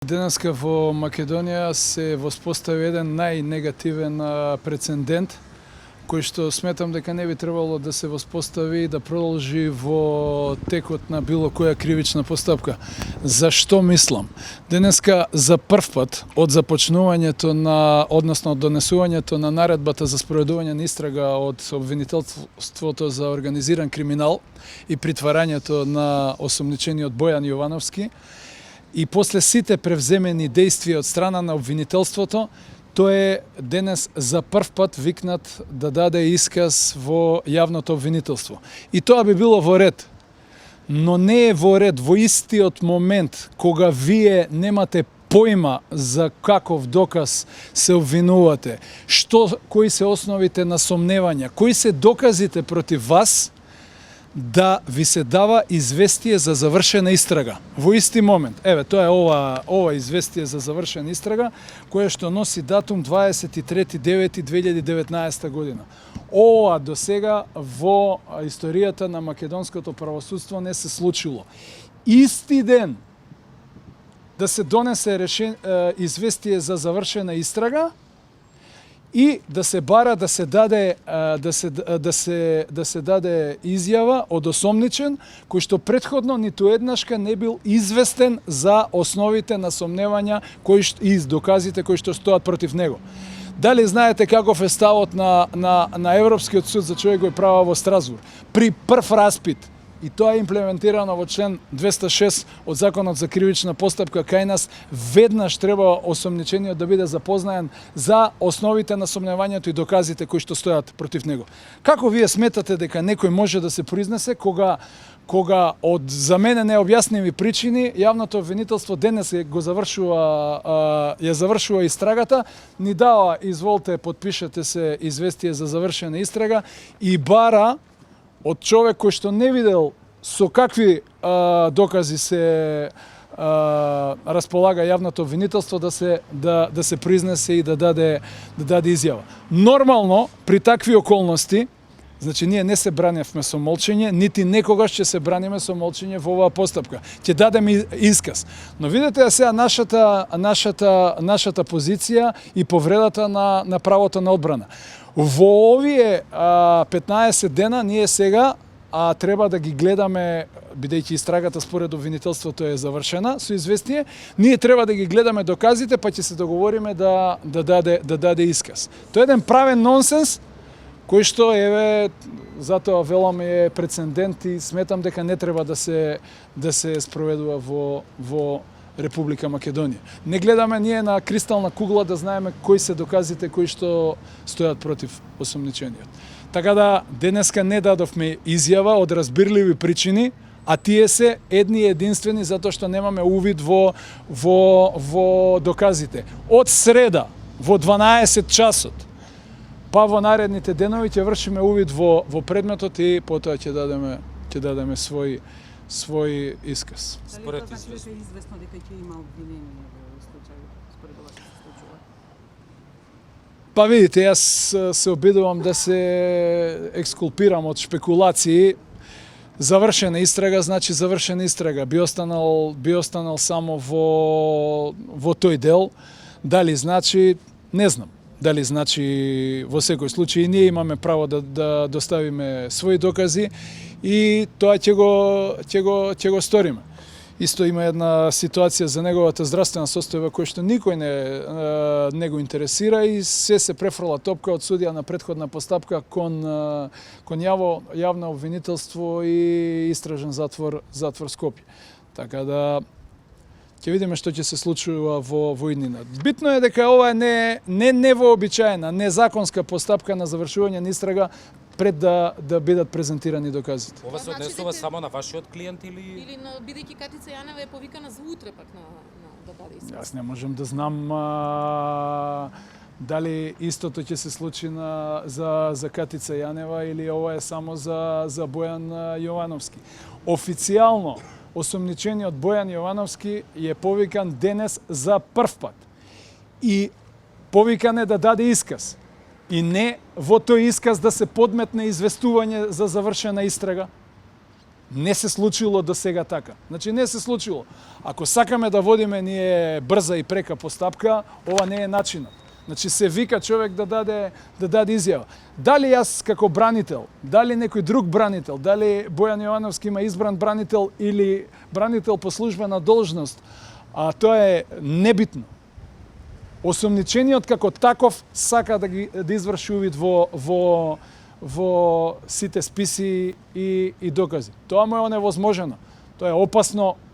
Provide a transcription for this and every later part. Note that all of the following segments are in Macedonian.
Денеска во Македонија се воспостави еден најнегативен прецедент, кој што сметам дека не би требало да се воспостави и да продолжи во текот на било која кривична постапка. Зашто мислам? Денеска за прв пат од започнувањето на, односно од донесувањето на наредбата за спроведување на истрага од обвинителството за организиран криминал и притварањето на осомничениот Бојан Јовановски, и после сите превземени действија од страна на обвинителството, тој е денес за прв пат викнат да даде исказ во јавното обвинителство. И тоа би било во ред. Но не е во ред во истиот момент кога вие немате појма за каков доказ се обвинувате, кои се основите на сомневања, кои се доказите против вас, да ви се дава известие за завршена истрага. Во исти момент. Еве, тоа е ова известие за завршена истрага, кое што носи датум 23.9.2019 година. Ова до сега во историјата на македонското правосудство не се случило. Исти ден да се донесе известие за завршена истрага и да се бара да се даде изјава од осомничен кој што претходно ниту еднашка не бил известен за основите на сомневања и доказите кои што стоат против него. Дали знаете каков е ставот на Европскиот суд за човекови права во Страсбург? При прв распит, и тоа е имплементирано во член 206 од Законот за кривична постапка, кај нас веднаш треба осомничениот да биде запознаен за основите на сомневањето и доказите кои што стојат против него. Како вие сметате дека некој може да се произнесе кога од за мене необјасними причини јавното обвинителство денес ја завршува истрагата, ни дава изволте подпишете се известие за завршена истрага и бара од човек кој што не видел со какви докази се располага јавното обвинителство да се произнесе и да даде изјава. Нормално при такви околности, значи ние не се браневме со молчење, нити некогаш ќе се браниме со молчење во оваа постапка. Ќе дадеме исказ. Но видете сега нашата позиција и повредата на правото на одбрана. Во овие 15 дена ние сега треба да ги гледаме, бидејќи истрагата според обвинителството е завршена со известие, ние треба да ги гледаме доказите, па ќе се договориме да даде исказ. Тоа е еден правен нонсенс кој што затоа велам е прецедент и сметам дека не треба да се спроведува во Република Македонија. Не гледаме ние на кристална кугла да знаеме кои се доказите кои што стојат против осомничениот. Така да денеска не дадовме изјава од разбирливи причини, а тие се едни единствени затоа што немаме увид во доказите. Од среда во 12 часот па во наредните денови ќе вршиме увид во предметот и потоа ќе дадеме свој исказ. Дали тоа значи дека е известно дека ќе има обвинение во случајот според ова што се случува? Па видите, јас се обидувам да се екскулпирам од шпекулации. Завршена истрага значи завршена истрага. Би останал само во тој дел. Дали значи, не знам. Дали значи во секој случај ние имаме право да доставиме своји докази и тоа ќе го сториме. Исто има една ситуација за неговата здравствена состојба која што никој не го интересира и се префрла топка од судија на претходна постапка кон јавно обвинителство и истражен затвор Скопје. Така да ќе видиме што ќе се случува во иднина. Битно е дека ова е невообичаена, незаконска постапка на завршување на истрага пред да бидат презентирани доказите. Ова се однесува само на вашиот клиент или бидејќи Катица Јанева е повикана за утре пак да даде исказ? Јас не можам да знам дали истото ќе се случи за Катица Јанева или ова е само за Бојан Јовановски. Официјално осомничениот Бојан Јовановски е повикан денес за прв пат. И повикан е да даде исказ. И не во тој исказ да се подметне известување за завршена истрага. Не се случило до сега така. Значи не се случило. Ако сакаме да водиме ние брза и прека постапка, ова не е начинот. Значи се вика човек да даде изјава. Дали јас како бранител, дали некој друг бранител, дали Бојан Јовановски има избран бранител или бранител по службена должност, а тоа е небитно. Осомничениот како таков сака да изврши увид во сите списи и докази. Тоа му е оневозможено. Тоа е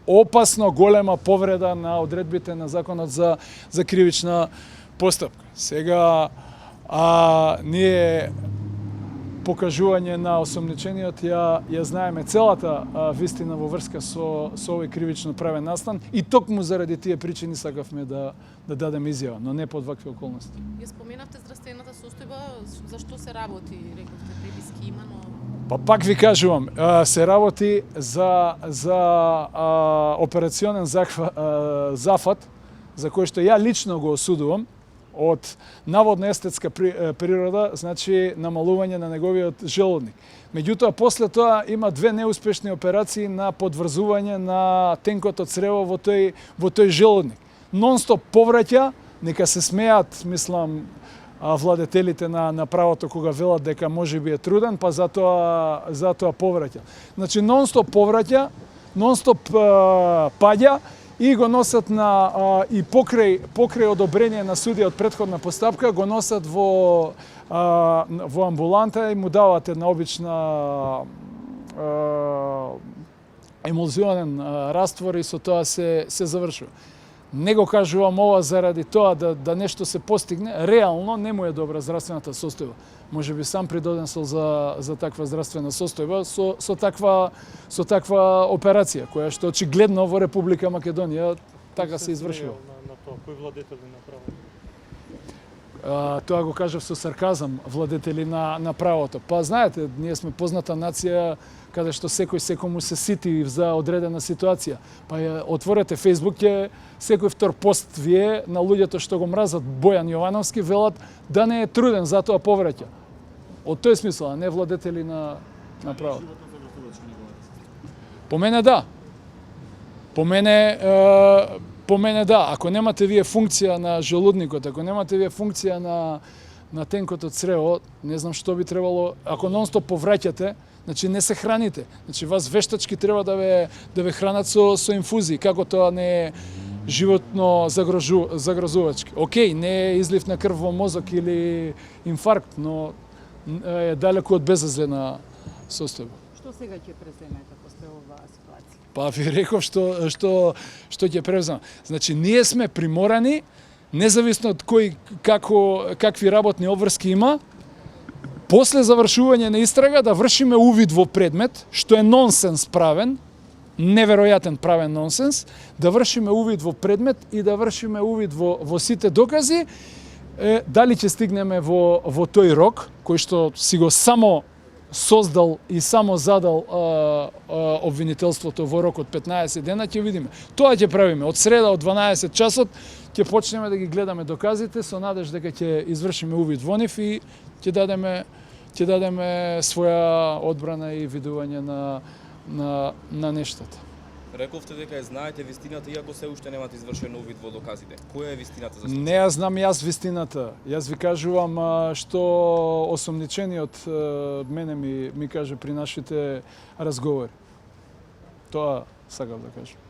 опасно голема повреда на одредбите на законот за кривична постапка. Сега ние покажување на осомничениот ја знаеме целата вистина во врска со овој кривично правен настан и токму заради тие причини сакавме да дадеме изјава, но не под вакви околности. Ја споменавте здравствената состојба, за што се работи, рековте преписки има, но Па пак ви кажувам, се работи за операционен зафат, за кој што ја лично го осудувам, од наводна естетска природа, значи намалување на неговиот желудник. Меѓутоа, после тоа има две неуспешни операции на подврзување на тенкото црево во тој желудник. Нон-стоп повраќа, нека се смеат, мислам, владетелите на правото кога велат дека можеби е труден, па затоа повраќа. Значи нон-стоп повраќа, нон-стоп паѓа и го носат и покрај одобрение на судија од претходна постапка го носат во амбуланта и му дават една обична емулзионен раствор и со тоа се завршува. Не го кажувам ова заради тоа да нешто се постигне, реално не му е добра здравствената состојба. Може би сам придонесол за таква здравствена состојба со таква операција, која што очигледно во Република Македонија така се извршува. На тоа, кој владетели на правото? Тоа го кажав со сарказам, владетели на правото. Па знаете, ние сме позната нација каде што секому се сити за одредена ситуација. Па ја отворете Facebook, секој втор пост вие на луѓето што го мразат Бојан Јовановски велат да не е труден, затоа повраќа. Од тој смисла, а не владетели на правото. По мене да. По мене да. Ако немате вие функција на желудникот, ако немате вие функција на тенкото црево, не знам што би требало, ако нон-стоп повраќате, значи не се храните. Значи вас вештачки треба да ве хранат со инфузии, како тоа не е животно загрозувачки. Океј, не е излив на крв во мозок или инфаркт, но е далеку од безазлена состојба. Што сега ќе преземете после оваа ситуација? Па ви реков што ќе превземам. Значи ние сме приморани, независно од какви работни обврски има, после завршување на истрага да вршиме увид во предмет, што е нонсенс правен, неверојатен правен нонсенс, да вршиме увид во предмет и да вршиме увид во сите докази, дали ќе стигнеме во тој рок, кој што си го само создал и само задал обвинителството во рок од 15 дена, ќе видиме. Тоа ќе правиме. Од среда, од 12 часот, ќе почнеме да ги гледаме доказите со надеж дека ќе извршиме увид во нив и ќе дадеме своја одбрана и видување на нештата. Рековте дека знаете вистината, иако се уште немате извршен увид во доказите. Која е вистината за Не ја знам јас вистината. Јас ви кажувам што осомничениот мене ми каже при нашите разговори. Тоа сакав да кажам.